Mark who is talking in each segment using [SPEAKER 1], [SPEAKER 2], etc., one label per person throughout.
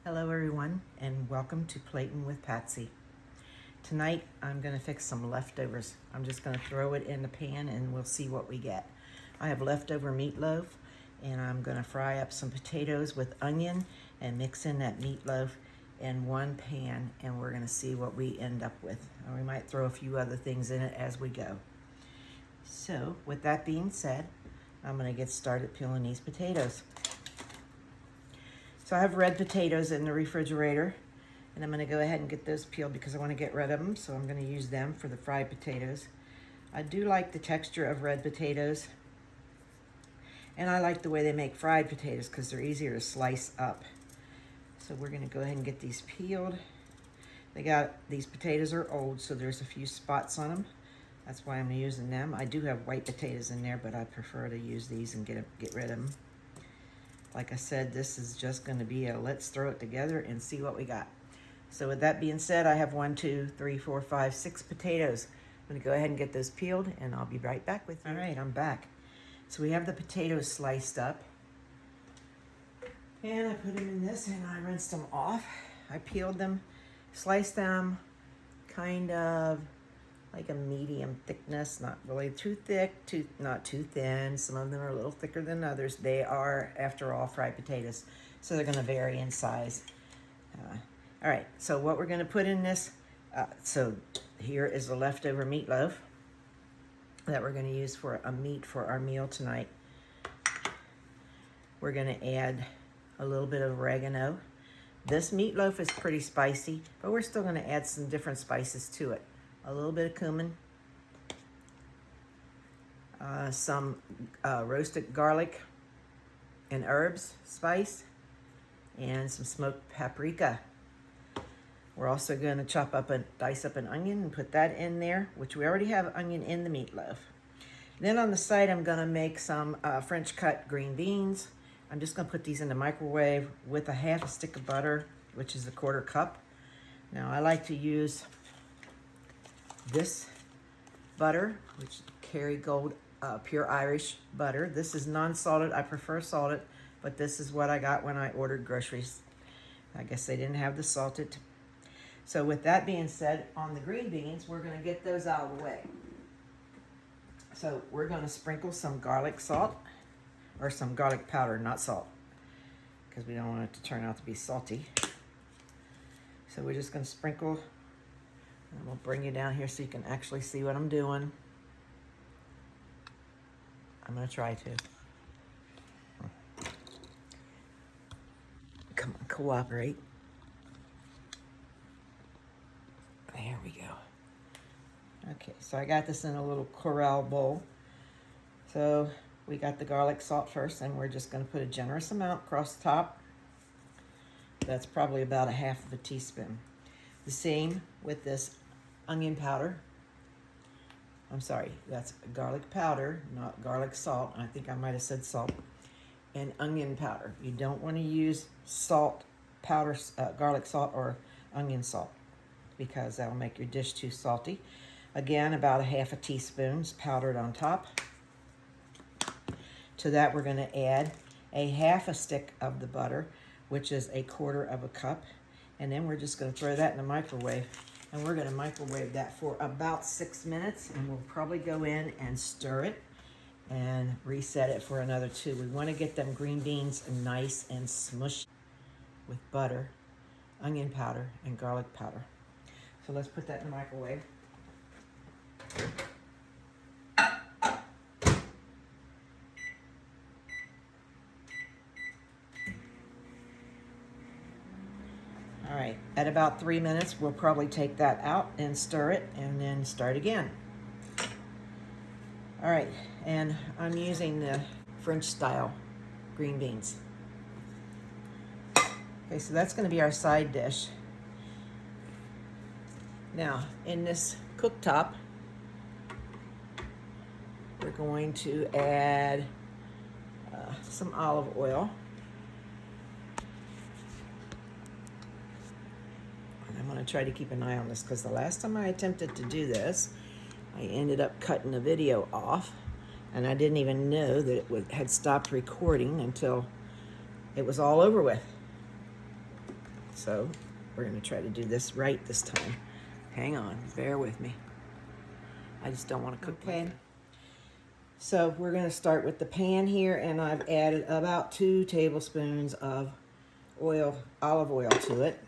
[SPEAKER 1] Hello everyone, and welcome to Plating with Patsy. Tonight I'm going to fix some leftovers. I'm just going to throw it in the pan and we'll see what we get. I have leftover meatloaf and I'm going to fry up some potatoes with onion and mix in that meatloaf in one pan, and we're going to see what we end up with. And we might throw a few other things in it as we go. So with that being said, I'm going to get started peeling these potatoes. So I have red potatoes in the refrigerator, and I'm going to go ahead and get those peeled because I want to get rid of them, so I'm going to use them for the fried potatoes. I do like the texture of red potatoes, and I like the way they make fried potatoes because they're easier to slice up. So we're going to go ahead and get these peeled. These potatoes are old, so there's a few spots on them. That's why I'm using them. I do have white potatoes in there, but I prefer to use these and get rid of them. Like I said, this is just going to be a let's throw it together and see what we got. So with that being said, I have 1, 2, 3, 4, 5, 6 potatoes. I'm going to go ahead and get those peeled, and I'll be right back with you. All right, I'm back. So we have the potatoes sliced up. And I put them in this, and I rinsed them off. I peeled them, sliced them kind of like a medium thickness, not really too thick, not too thin. Some of them are a little thicker than others. They are, after all, fried potatoes, so they're going to vary in size. All right, so what we're going to put in this, so here is the leftover meatloaf that we're going to use for a meat for our meal tonight. We're going to add a little bit of oregano. This meatloaf is pretty spicy, but we're still going to add some different spices to it. A little bit of cumin, some roasted garlic and herbs spice, and some smoked paprika. We're also going to dice up an onion and put that in there, which we already have onion in the meatloaf. Then on the side, I'm going to make some French cut green beans. I'm just going to put these in the microwave with a half a stick of butter, which is a 1/4 cup. Now I like to use this butter, which is Kerrygold pure Irish butter. This is non-salted. I prefer salted, but this is what I got when I ordered groceries. I guess they didn't have the salted. So with that being said, on the green beans, we're going to get those out of the way. So we're going to sprinkle some garlic salt, or some garlic powder, not salt, because we don't want it to turn out to be salty. So we're just going to sprinkle. And we'll bring you down here so you can actually see what I'm doing. I'm going to try to. Come on, cooperate. There we go. Okay, so I got this in a little Corral bowl. So we got the garlic salt first, and we're just going to put a generous amount across the top. That's probably about 1/2 teaspoon. The same with this onion powder. I'm sorry, that's garlic powder, not garlic salt. I think I might have said salt. And onion powder. You don't want to use salt powder, garlic salt or onion salt, because that'll make your dish too salty. Again, about 1/2 teaspoon powdered on top. To that, we're going to add a 1/2 stick of the butter, which is a 1/4 cup. And then we're just going to throw that in the microwave. And we're going to microwave that for about 6 minutes. And we'll probably go in and stir it and reset it for another 2. We want to get them green beans nice and smushy with butter, onion powder, and garlic powder. So let's put that in the microwave. All right, at about 3 minutes, we'll probably take that out and stir it and then start again. All right, and I'm using the French style green beans. Okay, so that's going to be our side dish. Now, in this cooktop, we're going to add some olive oil. I'm going to try to keep an eye on this, because the last time I attempted to do this, I ended up cutting the video off, and I didn't even know that it had stopped recording until it was all over with. So we're gonna try to do this right this time. Hang on, bear with me. I just don't want to cook. Okay. So we're gonna start with the pan here, and I've added about 2 tablespoons of oil, olive oil to it.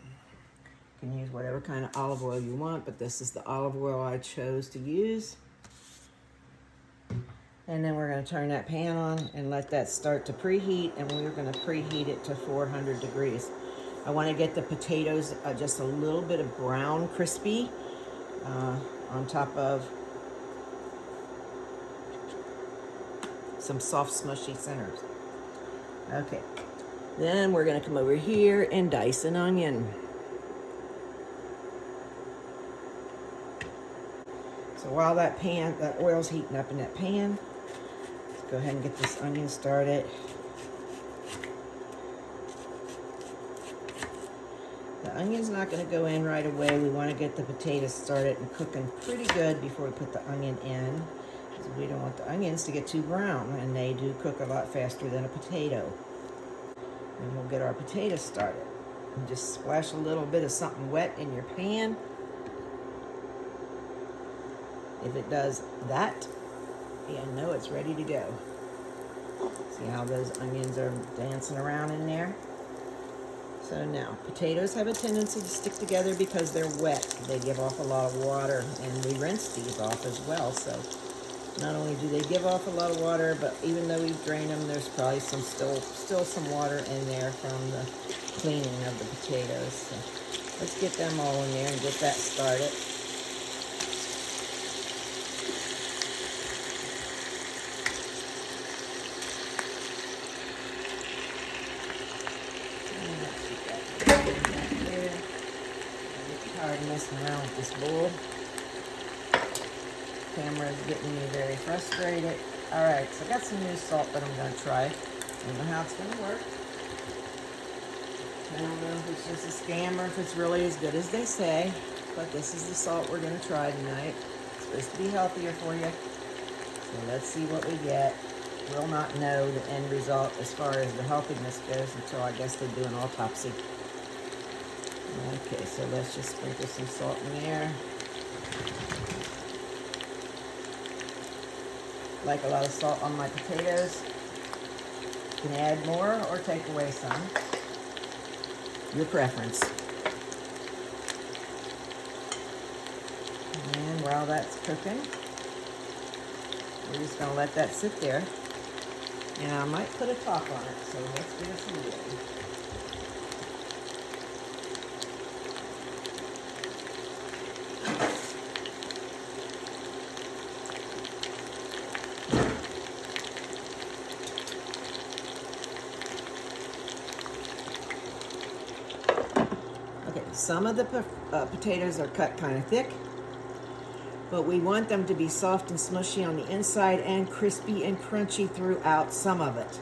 [SPEAKER 1] You can use whatever kind of olive oil you want, but this is the olive oil I chose to use. And then we're going to turn that pan on and let that start to preheat, and we're going to preheat it to 400 degrees. I want to get the potatoes just a little bit of brown crispy on top of some soft smushy centers. Okay, then we're going to come over here and dice an onion. So while that oil's heating up in that pan, let's go ahead and get this onion started. The onion's not going to go in right away. We want to get the potatoes started and cooking pretty good before we put the onion in, because we don't want the onions to get too brown, and they do cook a lot faster than a potato. And we'll get our potatoes started. And just splash a little bit of something wet in your pan. If it does that, you know it's ready to go. See how those onions are dancing around in there? So now, potatoes have a tendency to stick together because they're wet. They give off a lot of water, and we rinse these off as well. So not only do they give off a lot of water, but even though we've drained them, there's probably still some water in there from the cleaning of the potatoes. So let's get them all in there and get that started. Tired of messing around with this bowl. Camera is getting me very frustrated. Alright, so I got some new salt that I'm going to try. I don't know how it's going to work. I don't know if it's just a scam or if it's really as good as they say. But this is the salt we're going to try tonight. It's supposed to be healthier for you. So let's see what we get. We'll not know the end result as far as the healthiness goes until I guess they do an autopsy. Okay, so let's just sprinkle some salt in there. Like a lot of salt on my potatoes. You can add more or take away some. Your preference. And while that's cooking, we're just going to let that sit there. And I might put a top on it, so let's give it some lid. Some of the potatoes are cut kind of thick, but we want them to be soft and smushy on the inside and crispy and crunchy throughout some of it.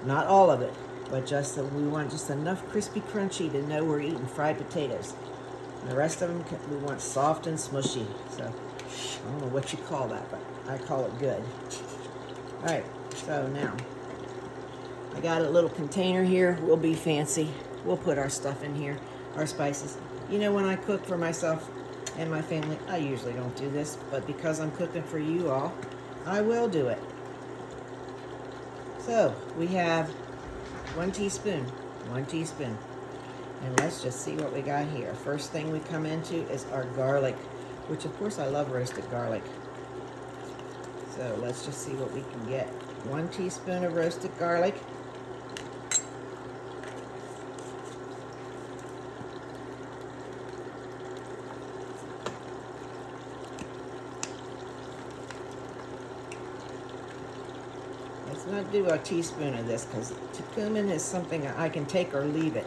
[SPEAKER 1] Not all of it, but just we want just enough crispy crunchy to know we're eating fried potatoes. And the rest of them we want soft and smushy. So I don't know what you call that, but I call it good. All right, so now I got a little container here. We'll be fancy. We'll put our stuff in here. Our spices. You know, when I cook for myself and my family, I usually don't do this, but because I'm cooking for you all, I will do it. So we have 1 teaspoon, and let's just see what we got here. First thing we come into is our garlic, which of course I love roasted garlic. So let's just see what we can get. 1 teaspoon of roasted garlic. Let's not do a teaspoon of this because cumin is something I can take or leave it.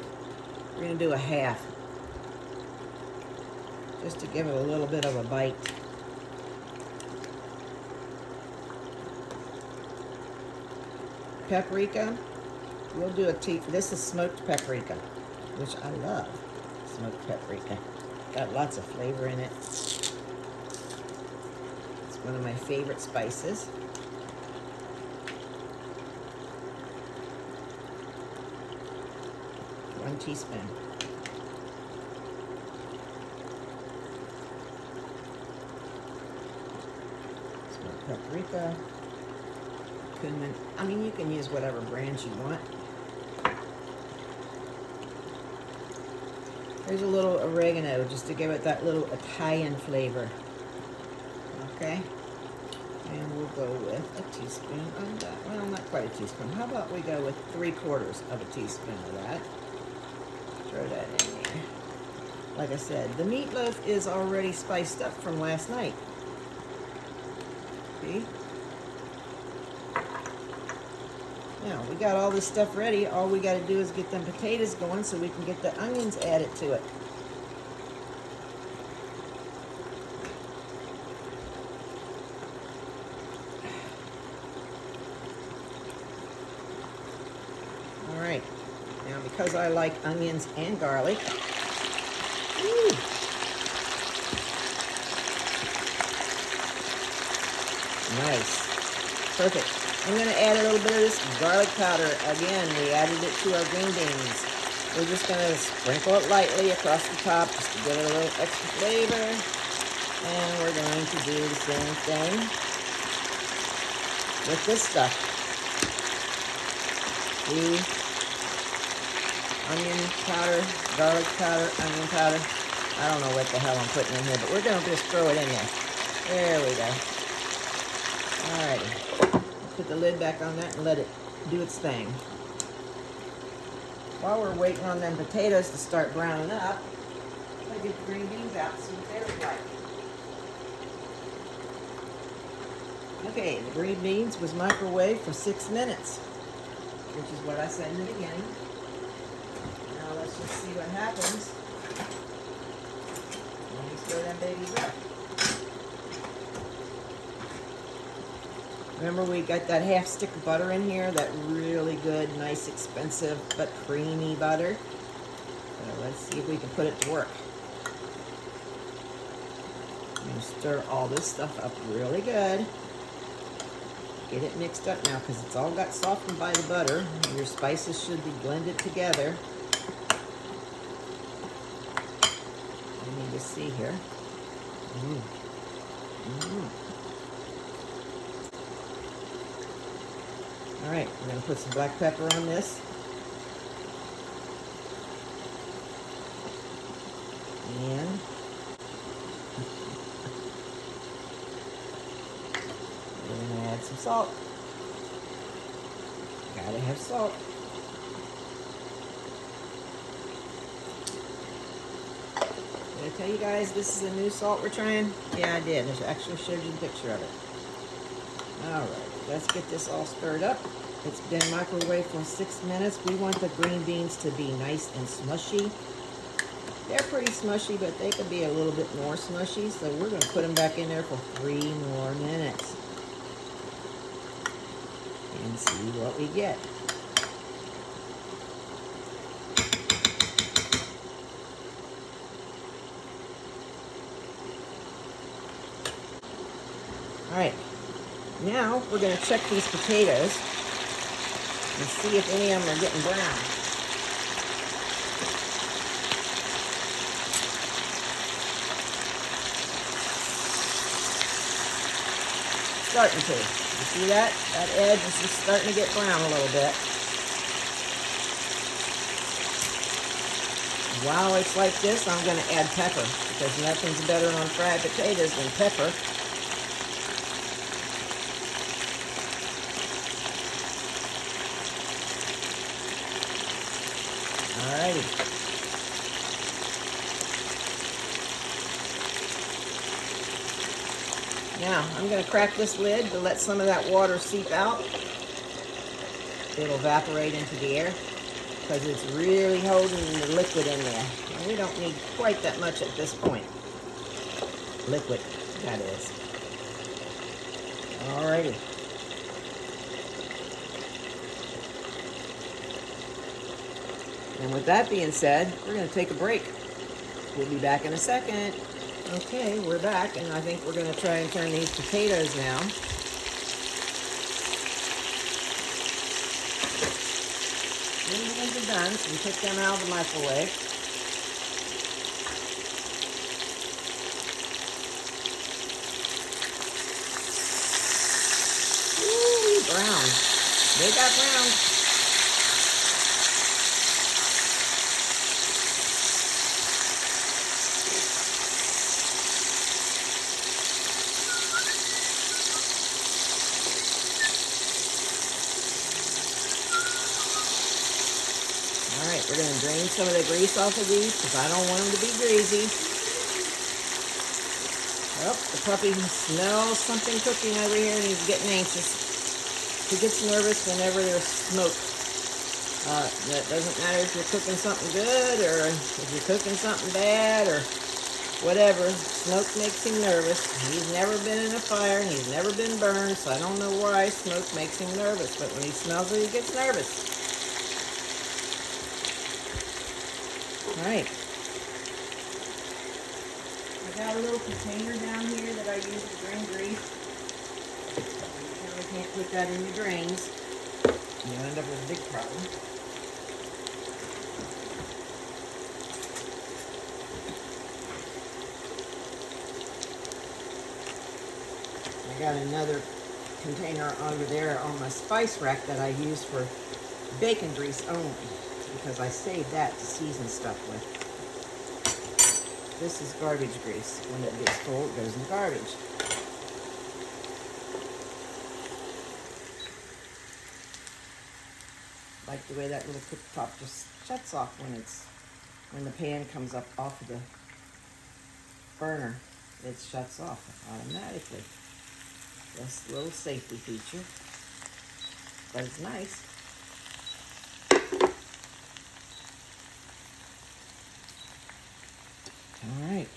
[SPEAKER 1] We're going to do a half, just to give it a little bit of a bite. Paprika, we'll do this is smoked paprika, which I love. Smoked paprika. Got lots of flavor in it. It's one of my favorite spices. One teaspoon. paprika, cumin. I mean, you can use whatever brands you want. There's a little oregano just to give it that little Italian flavor. Okay? And we'll go with a teaspoon of that. Well, not quite a teaspoon. How about we go with 3/4 of a teaspoon of that? Throw that in there. Like I said, the meatloaf is already spiced up from last night. See? Now, we got all this stuff ready. All we got to do is get them potatoes going so we can get the onions added to it. All right. Now, because I like onions and garlic, nice, perfect. I'm going to add a little bit of this garlic powder. Again, we added it to our green beans. We're just going to sprinkle it lightly across the top just to give it a little extra flavor. And we're going to do the same thing with this stuff. The onion powder, garlic powder, onion powder. I don't know what the hell I'm putting in here, but we're going to just throw it in there. There we go. Alrighty. Put the lid back on that and let it do its thing. While we're waiting on them potatoes to start browning up, I'm going to get the green beans out and see what they look like. Okay, the green beans was microwaved for 6 minutes, which is what I said in the beginning. Now let's just see what happens when we stir them babies up. Remember, we got that half stick of butter in here, that really good, nice, expensive, but creamy butter. So let's see if we can put it to work. I'm going to stir all this stuff up really good. Get it mixed up now because it's all got softened by the butter. Your spices should be blended together. Let me just see here. All right, we're going to put some black pepper on this. And we're going to add some salt. Gotta have salt. Did I tell you guys this is a new salt we're trying? Yeah, I did. I actually showed you the picture of it. All right. Let's get this all stirred up. It's been microwaved for 6 minutes. We want the green beans to be nice and smushy. They're pretty smushy, but they could be a little bit more smushy. So we're going to put them back in there for 3 more minutes. And see what we get. All right. Now, we're going to check these potatoes and see if any of them are getting brown. Starting to. You see that? That edge is just starting to get brown a little bit. While it's like this, I'm going to add pepper because nothing's better on fried potatoes than pepper. Alrighty. Now, I'm going to crack this lid to let some of that water seep out. It'll evaporate into the air because it's really holding the liquid in there. And we don't need quite that much at this point. Liquid, that is. Alrighty. And with that being said, we're going to take a break. We'll be back in a second. Okay, we're back, and I think we're going to try and turn these potatoes now. Green beans are done, so we took them out of the microwave. They got browned. All right, we're going to drain some of the grease off of these because I don't want them to be greasy. Oh, the puppy smells something cooking over here and he's getting anxious. He gets nervous whenever there's smoke. That doesn't matter if you're cooking something good or if you're cooking something bad or whatever. Smoke makes him nervous. He's never been in a fire and he's never been burned, so I don't know why smoke makes him nervous. But when he smells it, he gets nervous. All right. I got a little container down here that I use to drain grease. You can't put that in your drains. You end up with a big problem. I got another container over there on my spice rack that I use for bacon grease only because I save that to season stuff with. This is garbage grease. When it gets full, it goes in the garbage. Like the way that little cooktop just shuts off when the pan comes up off of the burner. It shuts off automatically. Just a little safety feature, but it's nice. All right.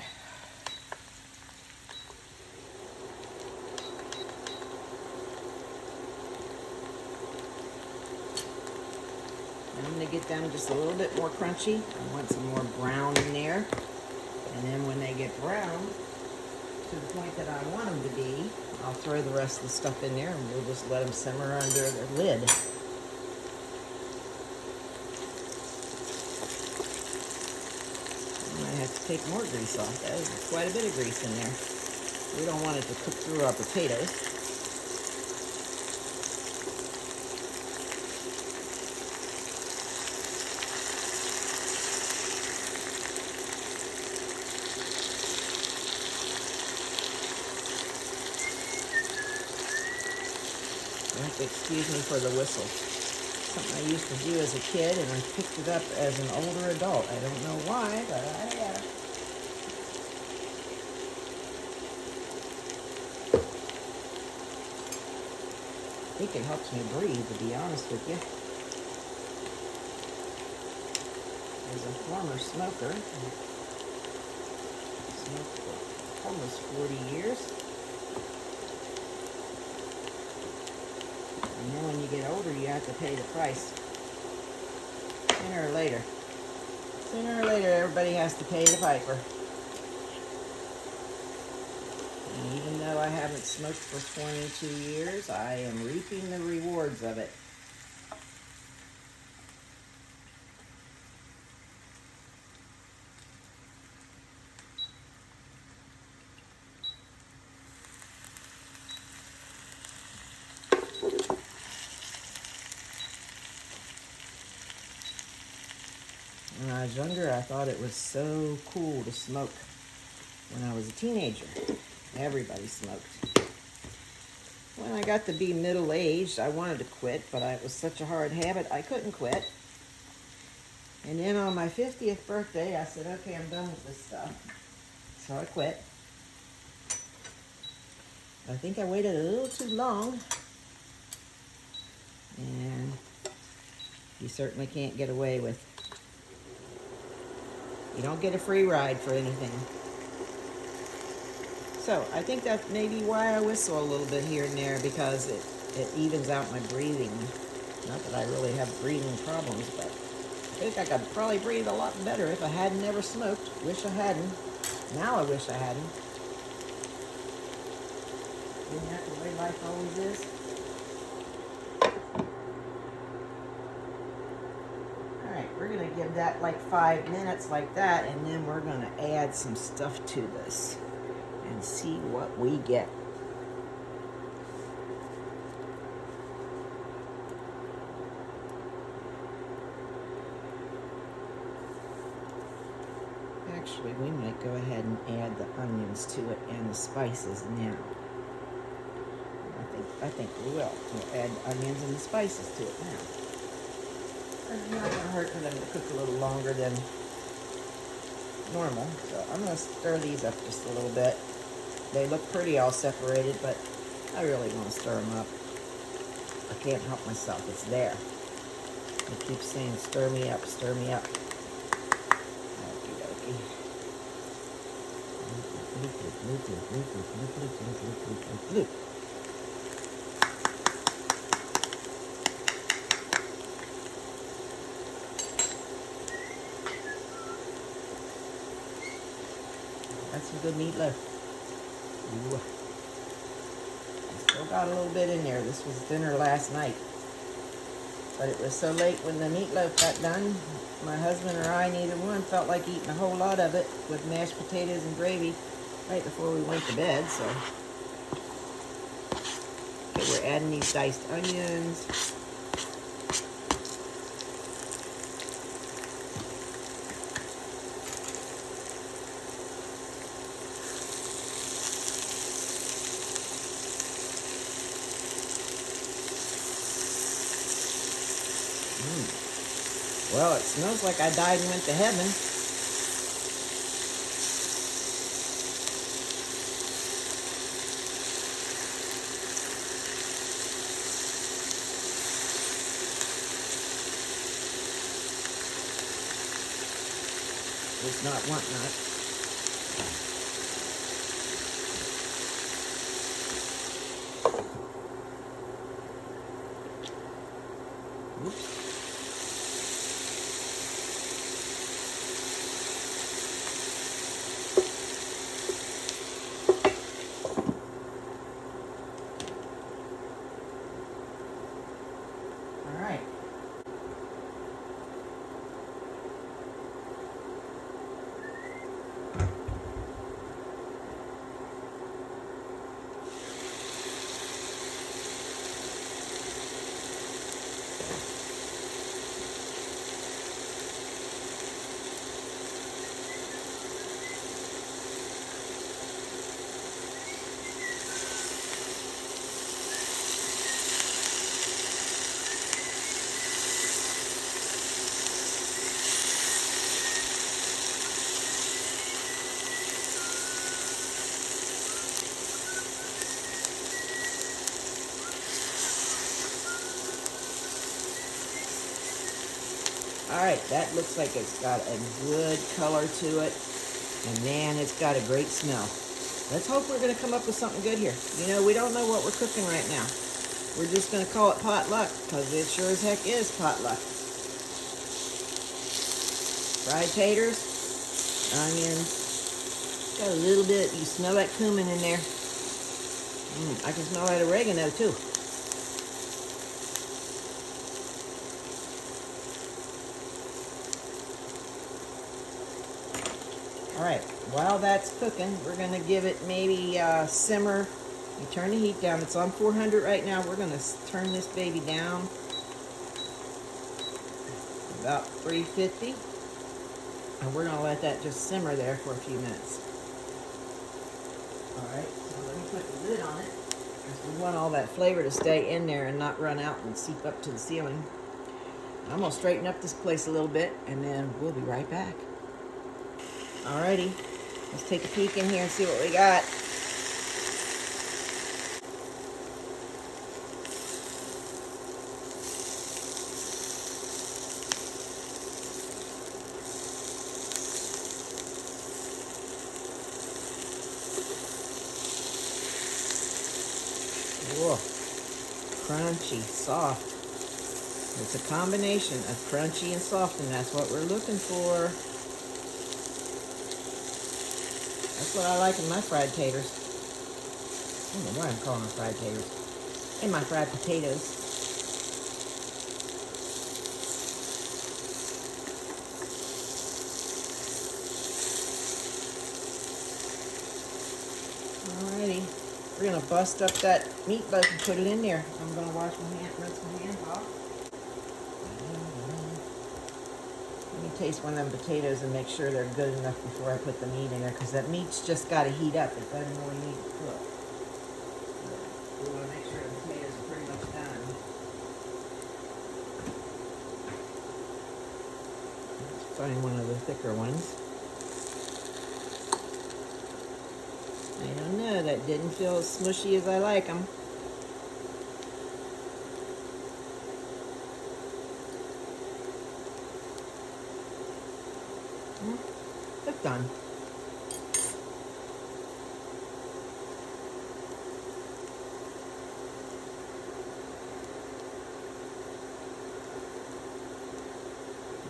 [SPEAKER 1] I'm going to get them just a little bit more crunchy. I want some more brown in there. And then when they get brown, to the point that I want them to be, I'll throw the rest of the stuff in there and we'll just let them simmer under the lid. I might have to take more grease off. There's quite a bit of grease in there. We don't want it to cook through our potatoes. Excuse me for the whistle. Something I used to do as a kid, and I picked it up as an older adult. I don't know why, but I have. I think it helps me breathe, to be honest with you. As a former smoker, I smoked for almost 40 years. And then when you get older, you have to pay the price. Sooner or later. Sooner or later, everybody has to pay the piper. And even though I haven't smoked for 22 years, I am reaping the rewards of it. When I was younger, I thought it was so cool to smoke. When I was a teenager, everybody smoked. When I got to be middle-aged, I wanted to quit, but it was such a hard habit, I couldn't quit. And then on my 50th birthday, I said, okay, I'm done with this stuff. So I quit. I think I waited a little too long. And you certainly can't get away with. You don't get a free ride for anything. So I think that's maybe why I whistle a little bit here and there, because it evens out my breathing. Not that I really have breathing problems, but I think I could probably breathe a lot better if I hadn't ever smoked. Wish I hadn't. Now I wish I hadn't. Isn't that the way life always is? We're going to give that like 5 minutes like that, and then we're going to add some stuff to this and see what we get. Actually, we might go ahead and add the onions to it and the spices now. I think we will. We'll add the onions and the spices to it now. It's not going to hurt for them to cook a little longer than normal. So I'm going to stir these up just a little bit. They look pretty all separated, but I really want to stir them up. I can't help myself. It's there. I keep saying, stir me up, stir me up. Okey-dokey. That's some good meatloaf. Ooh. I still got a little bit in there. This was dinner last night. But it was so late when the meatloaf got done, my husband or I, neither one, felt like eating a whole lot of it with mashed potatoes and gravy right before we went to bed, so. Okay, we're adding these diced onions. Well, it smells like I died and went to heaven. It's not want not. Oops. All right, that looks like it's got a good color to it. And man, it's got a great smell. Let's hope we're gonna come up with something good here. You know, we don't know what we're cooking right now. We're just gonna call it potluck, because it sure as heck is potluck. Fried taters, onions, got a little bit, you smell that cumin in there. I can smell that oregano too. All right, while that's cooking, we're gonna give it maybe simmer. You turn the heat down. It's on 400 right now. We're gonna turn this baby down about 350. And we're gonna let that just simmer there for a few minutes. All right, so let me put the lid on it, because we want all that flavor to stay in there and not run out and seep up to the ceiling. I'm gonna straighten up this place a little bit, and then we'll be right back. Alrighty, let's take a peek in here and see what we got. Whoa, crunchy, soft. It's a combination of crunchy and soft, and that's what we're looking for. That's what I like in my fried taters. I don't know why I'm calling them fried taters. And my fried potatoes. Alrighty. We're going to bust up that meatloaf and put it in there. I'm going to wash my hands, rinse my hands off. Let me taste one of them potatoes and make sure they're good enough before I put the meat in there, because that meat's just got to heat up. It doesn't really need to cook. So we want to make sure the potatoes are pretty much done. Let's find one of the thicker ones. I don't know, that didn't feel as smushy as I like them. It's done.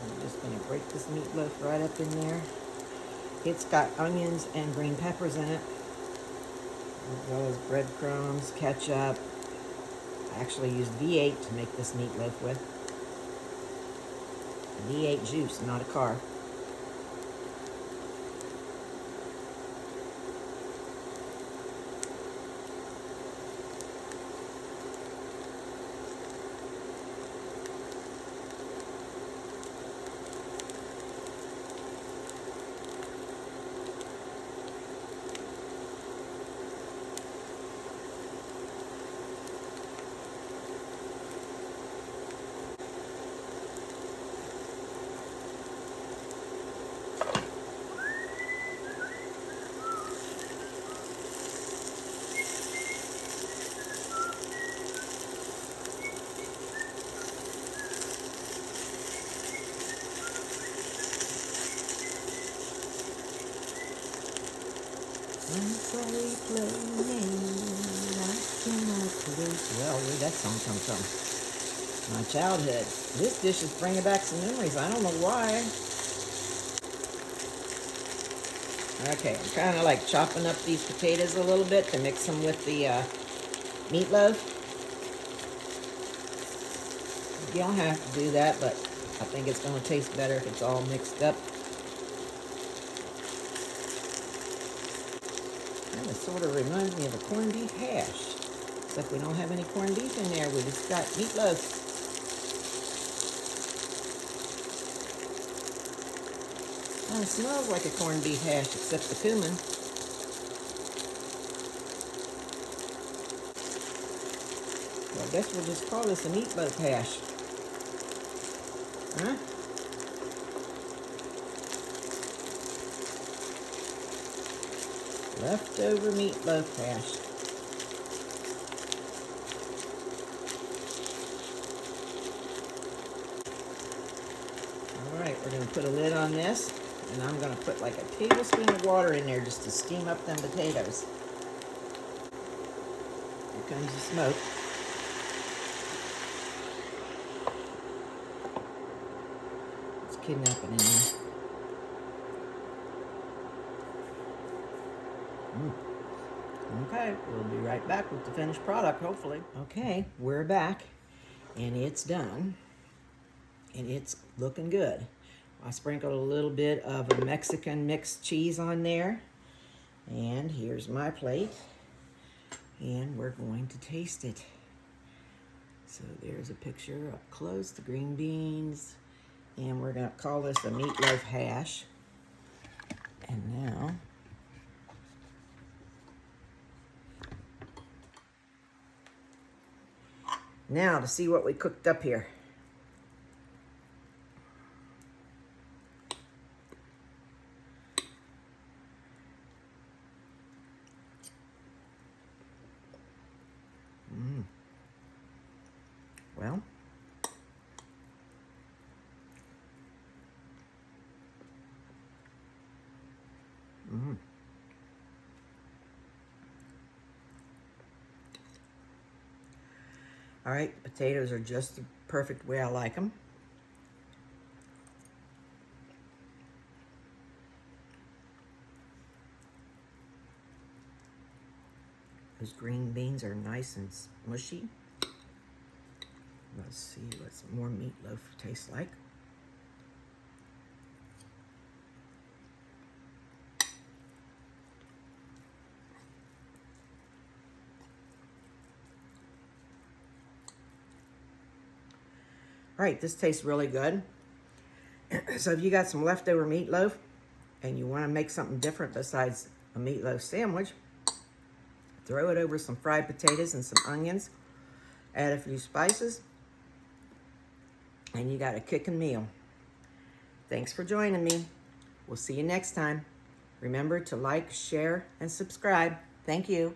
[SPEAKER 1] I'm just going to break this meatloaf right up in there. It's got onions and green peppers in it, as well as breadcrumbs, ketchup. I actually used V8 to make this meatloaf with. V8 juice, not a car. Well, where'd that song come from? My childhood. This dish is bringing back some memories. I don't know why. Okay, I'm kind of like chopping up these potatoes a little bit to mix them with the meatloaf. You don't have to do that, but I think it's going to taste better if it's all mixed up. Kind of sort of reminds me of a corned beef hash. Except we don't have any corned beef in there. We just got meatloaf. Well, it smells like a corned beef hash, except the cumin. So I guess we'll just call this a meatloaf hash. Huh? Leftover meatloaf hash. All right, we're going to put a lid on this, and I'm going to put like a tablespoon of water in there just to steam up them potatoes. Here comes the smoke. Let's kidnap it in there. Okay, we'll be right back with the finished product, hopefully. Okay, we're back, and it's done, and it's looking good. I sprinkled a little bit of a Mexican mixed cheese on there, and here's my plate, and we're going to taste it. So there's a picture up close, the green beans, and we're going to call this a meatloaf hash. And now to see what we cooked up here. Well, all right, potatoes are just the perfect way I like them. Those green beans are nice and mushy. Let's see what some more meatloaf tastes like. All right, this tastes really good. So if you got some leftover meatloaf and you want to make something different besides a meatloaf sandwich, throw it over some fried potatoes and some onions, add a few spices, and you got a kicking meal. Thanks for joining me. We'll see you next time. Remember to like, share, and subscribe. Thank you.